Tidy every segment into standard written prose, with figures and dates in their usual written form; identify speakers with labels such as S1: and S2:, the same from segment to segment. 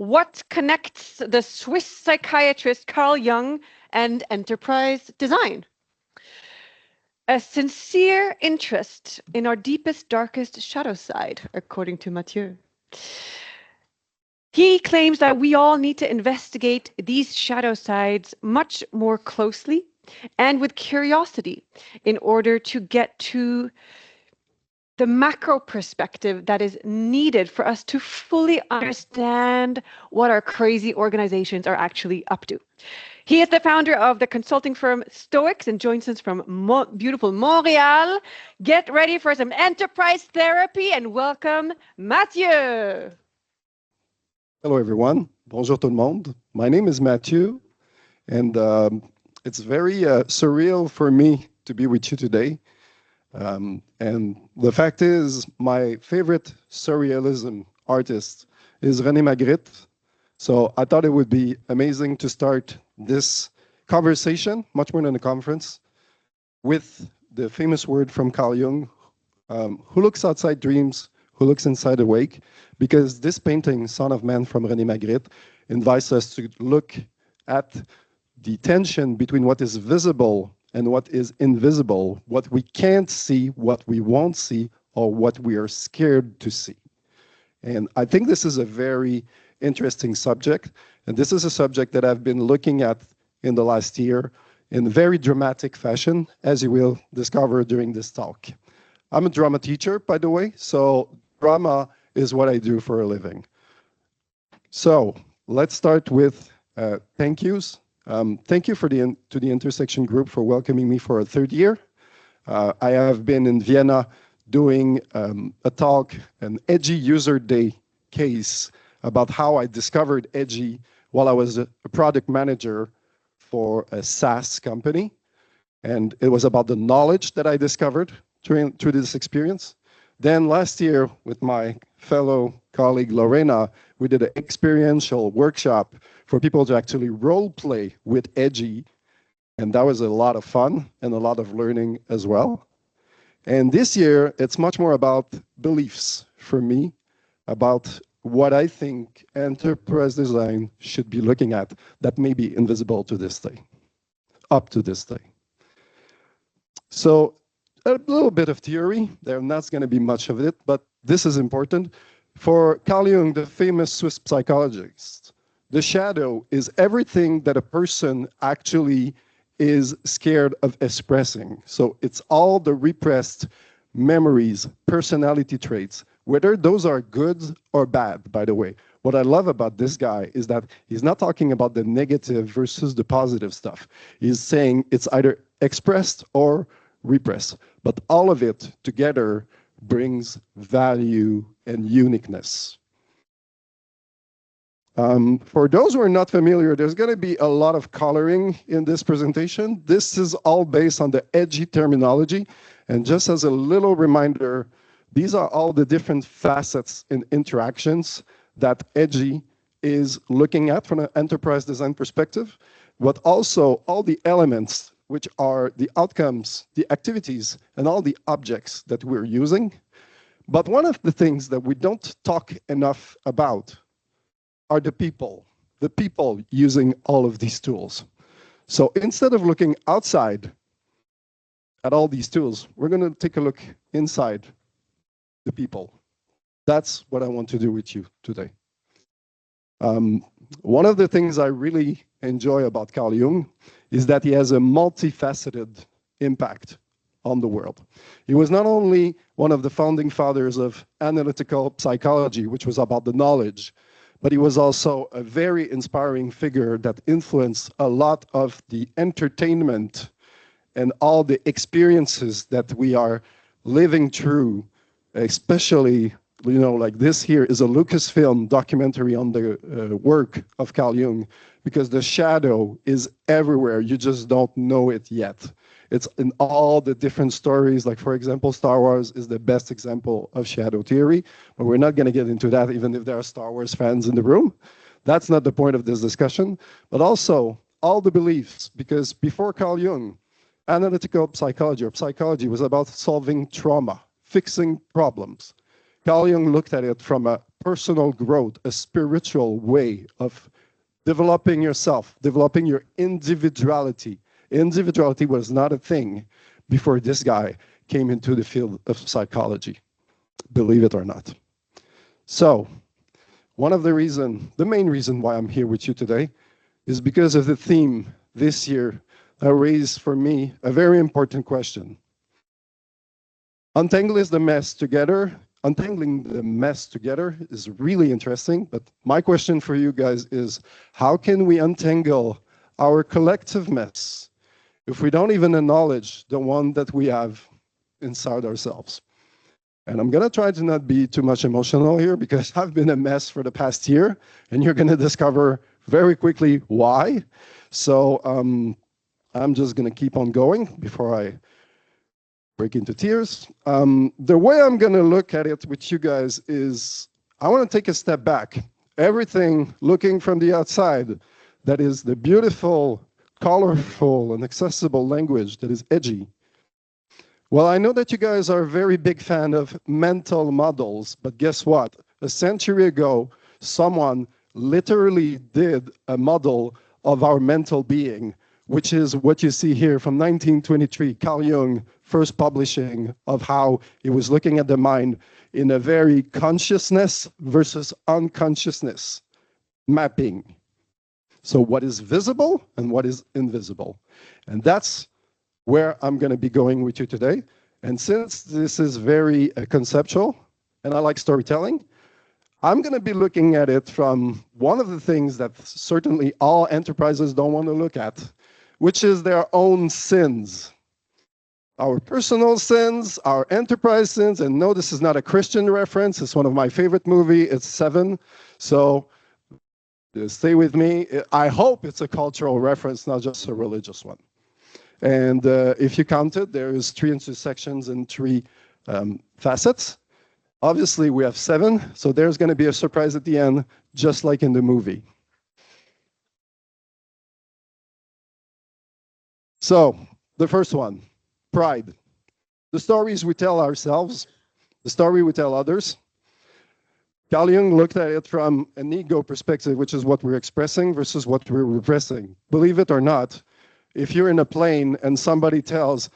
S1: What connects the Swiss psychiatrist Carl Jung and enterprise design? A sincere interest in our deepest, darkest shadow side, according to Mathieu. He claims that we all need to investigate these shadow sides much more closely and with curiosity in order to get to the macro perspective that is needed for us to fully understand what our crazy organizations are actually up to. He is the founder of the consulting firm Stoics and joins us from beautiful Montreal. Get ready for some enterprise therapy and welcome Mathieu.
S2: Hello, everyone. Bonjour tout le monde. My name is Mathieu, and it's very surreal for me to be with you today. And the fact is, my favorite surrealism artist is René Magritte. So I thought it would be amazing to start this conversation, much more than a conference, with the famous word from Carl Jung, who looks outside dreams, who looks inside awake, because this painting, Son of Man from René Magritte, invites us to look at the tension between what is visible and what is invisible, what we can't see, what we won't see, or what we are scared to see. And I think this is a very interesting subject, and this is a subject that I've been looking at in the last year in very dramatic fashion, as you will discover during this talk. I'm a drama teacher, by the way, so drama is what I do for a living. So let's start with thank yous. Thank you to the Intersection Group for welcoming me for a third year. I have been in Vienna doing a talk, an Edgy User Day case about how I discovered Edgy while I was a product manager for a SaaS company. And it was about the knowledge that I discovered through this experience. Then last year, with my fellow colleague Lorena, we did an experiential workshop for people to actually role play with Edgy. And that was a lot of fun and a lot of learning as well. And this year, it's much more about beliefs for me, about what I think enterprise design should be looking at that may be invisible to this day, up to this day. So a little bit of theory, there's not going to be much of it, but this is important. For Carl Jung, the famous Swiss psychologist, the shadow is everything that a person actually is scared of expressing. So it's all the repressed memories, personality traits, whether those are good or bad, by the way. What I love about this guy is that he's not talking about the negative versus the positive stuff. He's saying it's either expressed or repressed, but all of it together brings value and uniqueness. For those who are not familiar, there's going to be a lot of coloring in this presentation. This is all based on the Edgy terminology. And just as a little reminder, these are all the different facets and interactions that Edgy is looking at from an enterprise design perspective, but also all the elements, which are the outcomes, the activities, and all the objects that we're using. But one of the things that we don't talk enough about are the people using all of these tools. So instead of looking outside at all these tools, we're going to take a look inside the people. That's what I want to do with you today. One of the things I really enjoy about Carl Jung is that he has a multifaceted impact on the world. He was not only one of the founding fathers of analytical psychology, which was about the knowledge, but he was also a very inspiring figure that influenced a lot of the entertainment and all the experiences that we are living through, especially, you know, like this here is a Lucasfilm documentary on the work of Carl Jung, because the shadow is everywhere. You just don't know it yet. It's in all the different stories. Like, for example, Star Wars is the best example of shadow theory, but we're not going to get into that, even if there are Star Wars fans in the room. That's not the point of this discussion. But also, all the beliefs, because before Carl Jung, analytical psychology or psychology was about solving trauma, fixing problems. Carl Jung looked at it from a personal growth, a spiritual way of developing yourself, developing your individuality. Individuality was not a thing before this guy came into the field of psychology, believe it or not. So, one of the main reason why I'm here with you today is because of the theme this year that raised for me a very important question. Untangling the mess together is really interesting, but my question for you guys is, how can we untangle our collective mess if we don't even acknowledge the one that we have inside ourselves? And I'm gonna try to not be too much emotional here because I've been a mess for the past year, and you're gonna discover very quickly why. So I'm just gonna keep on going before I break into tears. The way I'm gonna look at it with you guys is, I wanna take a step back. Everything looking from the outside, that is the beautiful, colorful, and accessible language that is edgy. Well, I know that you guys are a very big fan of mental models, but guess what? A century ago, someone literally did a model of our mental being, which is what you see here from 1923, Carl Jung, first publishing of how he was looking at the mind in a very consciousness versus unconsciousness mapping. So what is visible and what is invisible? And that's where I'm going to be going with you today. And since this is very conceptual, and I like storytelling, I'm going to be looking at it from one of the things that certainly all enterprises don't want to look at, which is their own sins. Our personal sins, our enterprise sins, and no, this is not a Christian reference. It's one of my favorite movies. It's Seven. So stay with me. I hope it's a cultural reference, not just a religious one. And if you count it, there is 3 intersections and 3 facets. Obviously, we have 7, so there's going to be a surprise at the end, just like in the movie. So, the first one, pride. The stories we tell ourselves, the story we tell others. Carl Jung looked at it from an ego perspective, which is what we're expressing versus what we're repressing. Believe it or not, if you're in a plane and somebody tells,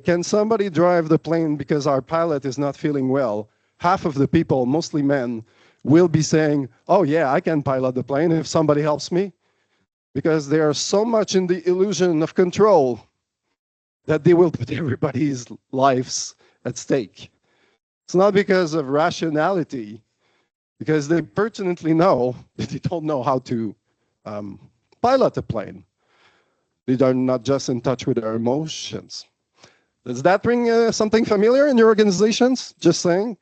S2: can somebody drive the plane because our pilot is not feeling well? Half of the people, mostly men, will be saying, oh yeah, I can pilot the plane if somebody helps me. Because they are so much in the illusion of control that they will put everybody's lives at stake. It's not because of rationality, because they pertinently know that they don't know how to pilot a plane. They are not just in touch with their emotions. Does that bring something familiar in your organizations? Just saying.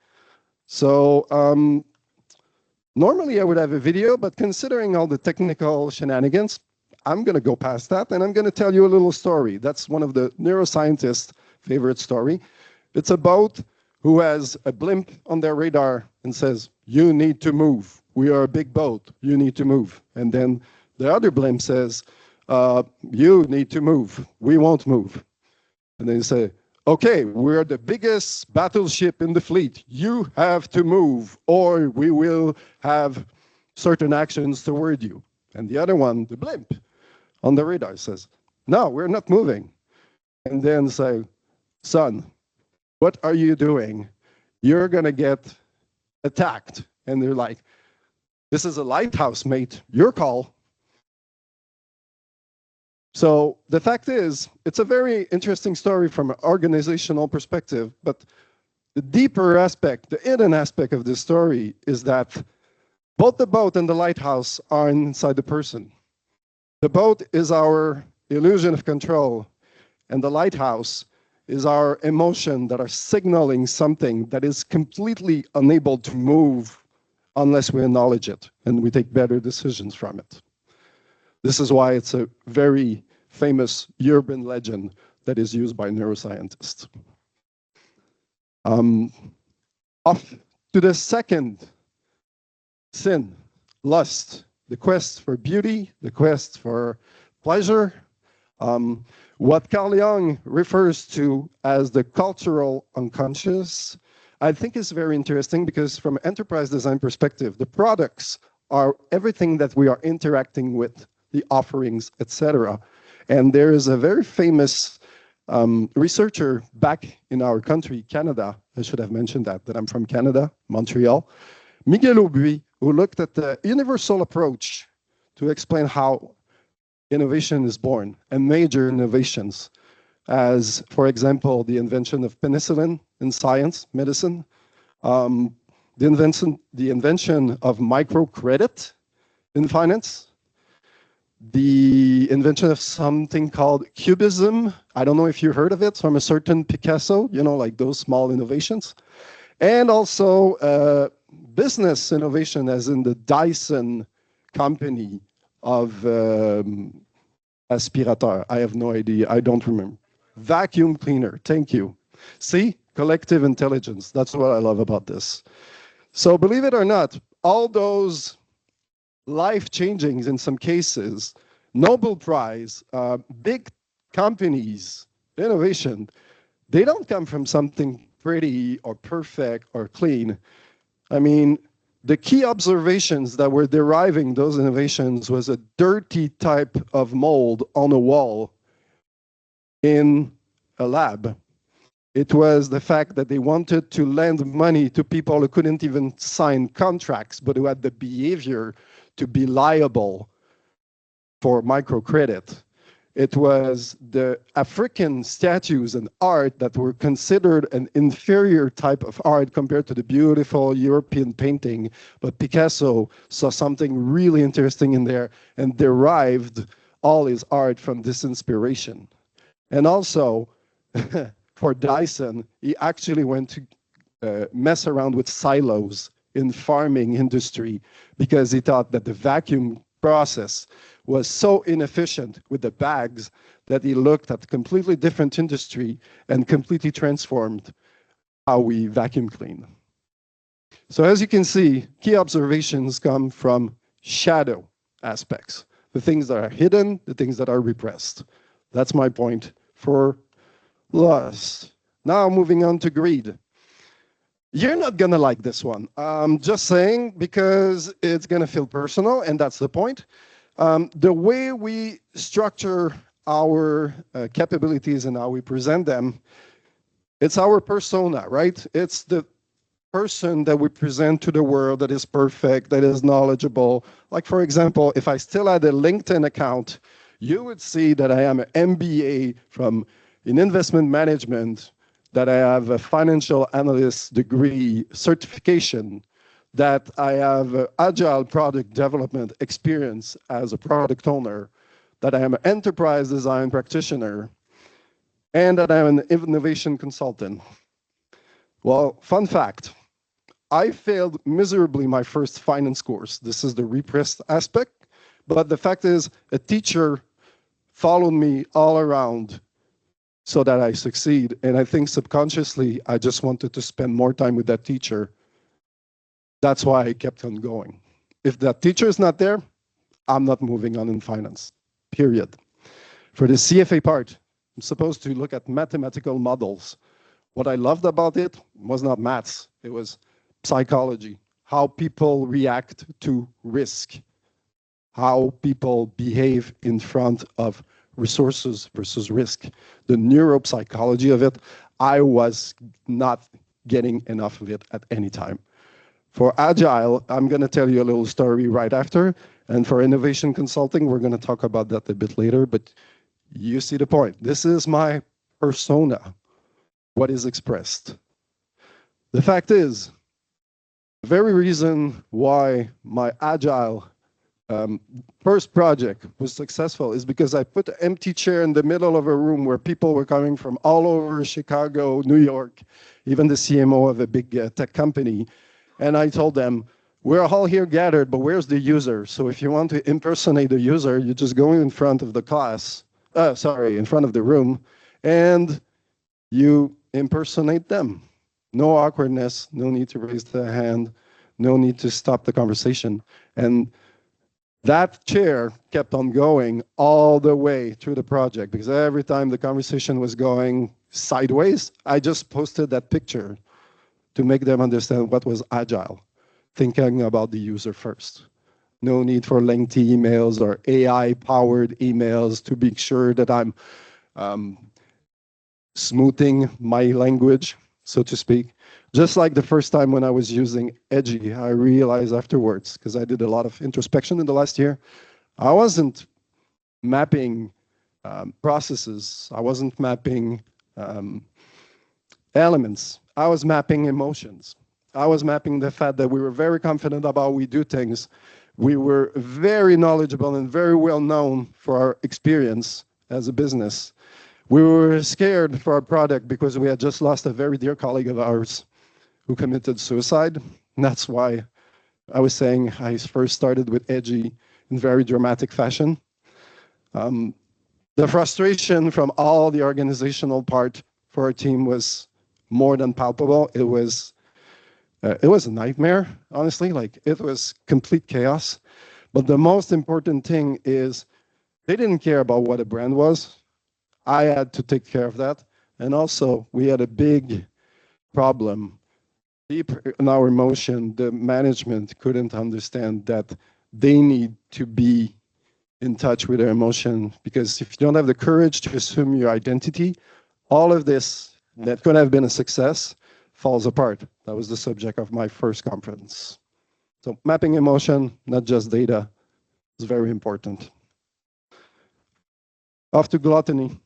S2: So normally I would have a video, but considering all the technical shenanigans, I'm going to go past that, and I'm going to tell you a little story. That's one of the neuroscientists' favorite story. It's a boat who has a blimp on their radar and says, you need to move. We are a big boat. You need to move. And then the other blimp says, you need to move. We won't move. And then you say, okay, we're the biggest battleship in the fleet. You have to move, or we will have certain actions toward you. And the other one, the blimp on the radar, says, no, we're not moving. And then say, son, what are you doing? You're going to get attacked. And they're like, this is a lighthouse, mate. Your call. So the fact is, it's a very interesting story from an organizational perspective, but the deeper aspect, the hidden aspect of this story is that both the boat and the lighthouse are inside the person. The boat is our illusion of control, and the lighthouse is our emotion that are signaling something that is completely unable to move unless we acknowledge it and we take better decisions from it. This is why it's a very famous urban legend that is used by neuroscientists. Off to the second sin, lust, the quest for beauty, the quest for pleasure, what Carl Jung refers to as the cultural unconscious. I think it's very interesting because from an enterprise design perspective, the products are everything that we are interacting with, the offerings, etc. And there is a very famous researcher back in our country, Canada, I should have mentioned that I'm from Canada, Montreal, Miguel Aubouy, who looked at the universal approach to explain how innovation is born and major innovations, as, for example, the invention of penicillin in science, medicine, the invention of microcredit in finance, the invention of something called cubism. I don't know if you heard of it, from a certain Picasso, you know, like those small innovations. And also business innovation, as in the Dyson company of aspirateur. I have no idea. I don't remember. Vacuum cleaner. Thank you. See? Collective intelligence. That's what I love about this. So believe it or not, all those life-changing, in some cases, Nobel Prize, big companies, innovation, they don't come from something pretty or perfect or clean. I mean, the key observations that were deriving those innovations was a dirty type of mold on a wall in a lab. It was the fact that they wanted to lend money to people who couldn't even sign contracts, but who had the behavior to be liable for microcredit. It was the African statues and art that were considered an inferior type of art compared to the beautiful European painting. But Picasso saw something really interesting in there and derived all his art from this inspiration. And also, for Dyson, he actually went to mess around with silos in farming industry because he thought that the vacuum process was so inefficient with the bags that he looked at a completely different industry and completely transformed how we vacuum clean. So as you can see, key observations come from shadow aspects, the things that are hidden, the things that are repressed. That's my point for lust. Now moving on to greed. You're not gonna like this one. Just saying, because it's gonna feel personal, and that's the point. The way we structure our capabilities and how we present them, it's our persona, right? It's the person that we present to the world that is perfect, that is knowledgeable. Like, for example, if I still had a LinkedIn account, you would see that I am an MBA in investment management, that I have a financial analyst degree certification, that I have agile product development experience as a product owner, that I am an enterprise design practitioner, and that I'm an innovation consultant. Well, fun fact, I failed miserably my first finance course. This is the repressed aspect, but the fact is a teacher followed me all around so that I succeed. And I think subconsciously, I just wanted to spend more time with that teacher. That's why I kept on going. If that teacher is not there, I'm not moving on in finance, period. For the CFA part, I'm supposed to look at mathematical models. What I loved about it was not maths, it was psychology, how people react to risk, how people behave in front of resources versus risk. The neuropsychology of it, I was not getting enough of it at any time. For Agile, I'm going to tell you a little story right after. And for innovation consulting, we're going to talk about that a bit later. But you see the point. This is my persona, what is expressed. The fact is, the very reason why my Agile first project was successful is because I put an empty chair in the middle of a room where people were coming from all over Chicago, New York, even the CMO of a big tech company. And I told them, we're all here gathered, but where's the user? So if you want to impersonate the user, you just go in front of the class, in front of the room, and you impersonate them. No awkwardness, no need to raise the hand, no need to stop the conversation. And that chair kept on going all the way through the project, because every time the conversation was going sideways, I just posted that picture to make them understand what was agile, thinking about the user first. No need for lengthy emails or AI-powered emails to be sure that I'm smoothing my language, so to speak. Just like the first time when I was using edgy, I realized afterwards, because I did a lot of introspection in the last year, I wasn't mapping processes. I wasn't mapping elements. I was mapping emotions. I was mapping the fact that we were very confident about how we do things. We were very knowledgeable and very well known for our experience as a business. We were scared for our product because we had just lost a very dear colleague of ours who committed suicide. And that's why I was saying I first started with edgy in very dramatic fashion. The frustration from all the organizational part for our team was more than palpable. It was a nightmare, honestly. Like, it was complete chaos. But the most important thing is they didn't care about what a brand was. I had to take care of that. And also, we had a big problem. Deep in our emotion, the management couldn't understand that they need to be in touch with their emotion, because if you don't have the courage to assume your identity, all of this that could have been a success falls apart. That was the subject of my first conference. So mapping emotion, not just data, is very important. Off to gluttony.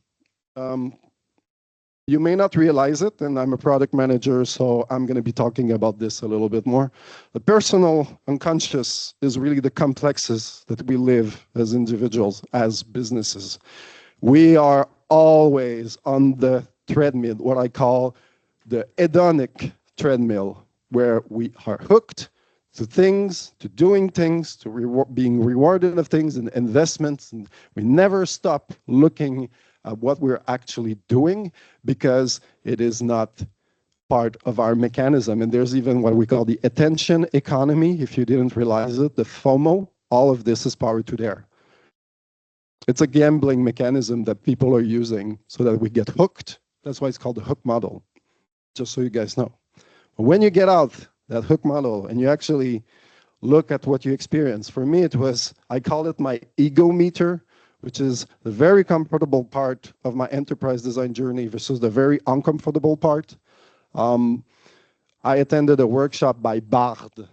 S2: You may not realize it, and I'm a product manager, so I'm going to be talking about this a little bit more. The personal unconscious is really the complexes that we live as individuals, as businesses. We are always on the treadmill, what I call the hedonic treadmill, where we are hooked to things, to doing things, to being rewarded of things and investments, and we never stop looking at what we're actually doing, because it is not part of our mechanism. And there's even what we call the attention economy. If you didn't realize it, the FOMO, all of this is powered to there. It's a gambling mechanism that people are using so that we get hooked. That's why it's called the hook model, just so you guys know. But when you get out that hook model and you actually look at what you experience, for me it was, I call it my ego meter, which is the very comfortable part of my enterprise design journey versus the very uncomfortable part. I attended a workshop by Bard,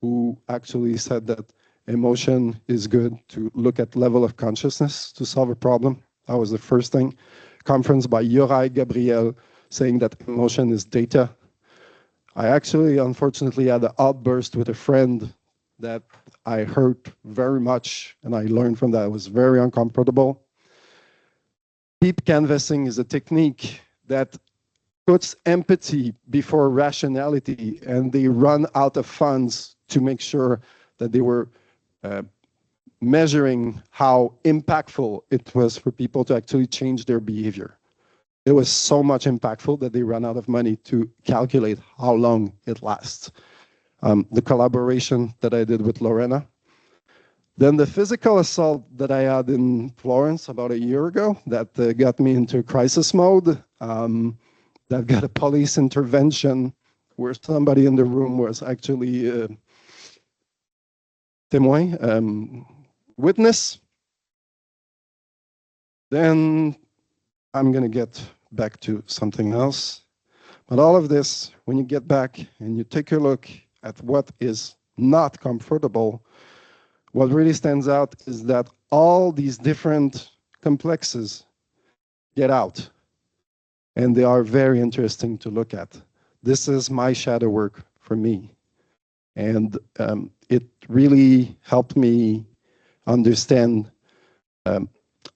S2: who actually said that emotion is good to look at level of consciousness to solve a problem. That was the first thing. Conference by Yorai Gabriel saying that emotion is data. I actually, unfortunately, had an outburst with a friend that I hurt very much, and I learned from that. It was very uncomfortable. Deep canvassing is a technique that puts empathy before rationality, and they run out of funds to make sure that they were measuring how impactful it was for people to actually change their behavior. It was so much impactful that they ran out of money to calculate how long it lasts. The collaboration that I did with Lorena. Then the physical assault that I had in Florence about a year ago that got me into crisis mode, that got a police intervention where somebody in the room was actually témoin, witness. Then I'm going to get back to something else. But all of this, when you get back and you take a look at what is not comfortable, what really stands out is that all these different complexes get out. And they are very interesting to look at. This is my shadow work for me. And it really helped me understand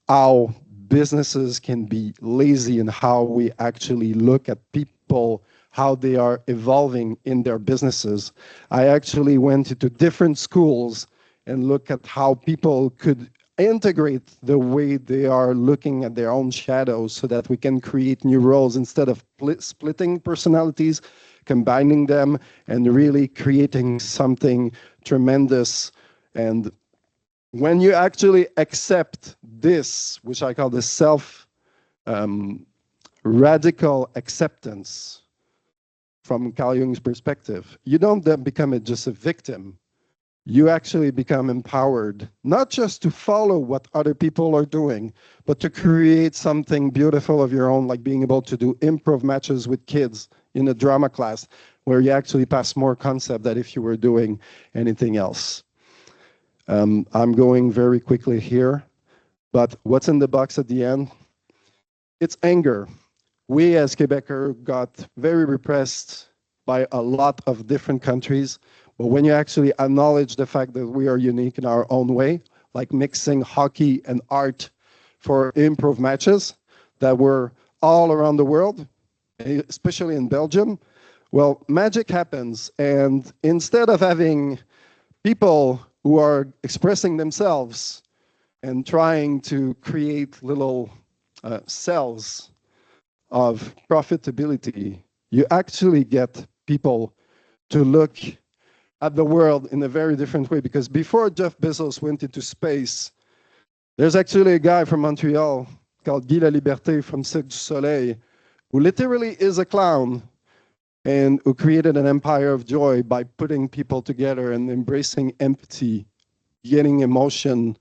S2: how businesses can be lazy and how we actually look at people, how they are evolving in their businesses. I actually went into different schools and look at how people could integrate the way they are looking at their own shadows so that we can create new roles instead of splitting personalities, combining them, and really creating something tremendous. And when you actually accept this, which I call the radical acceptance, from Carl Jung's perspective. You don't then become just a victim. You actually become empowered, not just to follow what other people are doing, but to create something beautiful of your own, like being able to do improv matches with kids in a drama class, where you actually pass more concept than if you were doing anything else. I'm going very quickly here, but what's in the box at the end? It's anger. We as Quebecers got very repressed by a lot of different countries. But when you actually acknowledge the fact that we are unique in our own way, like mixing hockey and art for improv matches that were all around the world, especially in Belgium, well, magic happens. And instead of having people who are expressing themselves and trying to create little cells of profitability, you actually get people to look at the world in a very different way. Because before Jeff Bezos went into space, there's actually a guy from Montreal called Guy Laliberté from Cirque du Soleil, who literally is a clown and who created an empire of joy by putting people together and embracing empathy, getting emotion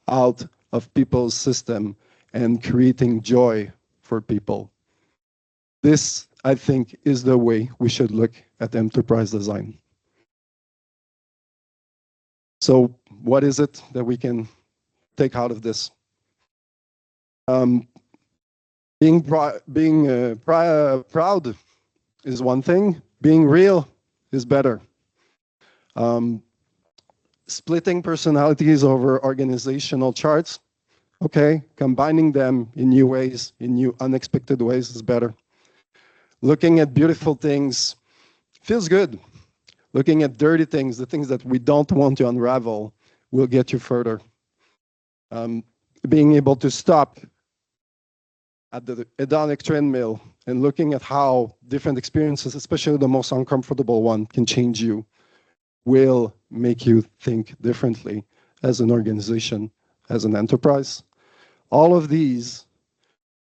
S2: out of people's system and creating joy for people. This, I think, is the way we should look at enterprise design. So what is it that we can take out of this? Being proud is one thing. Being real is better. Splitting personalities over organizational charts, okay, combining them in new ways, in new unexpected ways is better. Looking at beautiful things feels good. Looking at dirty things, the things that we don't want to unravel, will get you further. Being able to stop at the hedonic treadmill and looking at how different experiences, especially the most uncomfortable one, can change you, will make you think differently as an organization, as an enterprise. All of these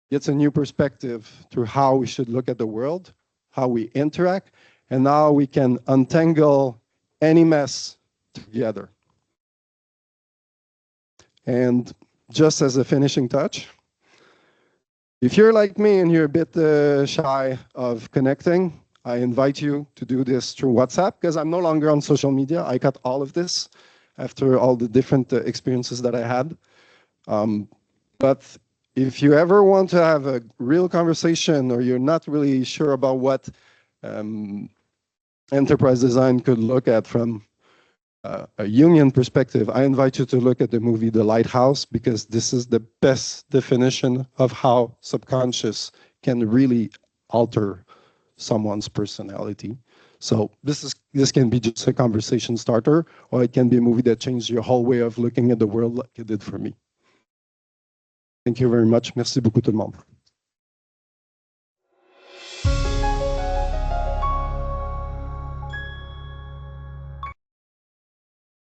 S2: gets a new perspective through how we should look at the world, how we interact, and now we can untangle any mess together. And just as a finishing touch, if you're like me and you're a bit shy of connecting, I invite you to do this through WhatsApp, because I'm no longer on social media. I cut all of this after all the different experiences that I had. But if you ever want to have a real conversation, or you're not really sure about what enterprise design could look at from a Jungian perspective, I invite you to look at the movie The Lighthouse, because this is the best definition of how subconscious can really alter someone's personality. So this can be just a conversation starter, or it can be a movie that changed your whole way of looking at the world like it did for me. Thank you very much. Merci beaucoup tout le monde.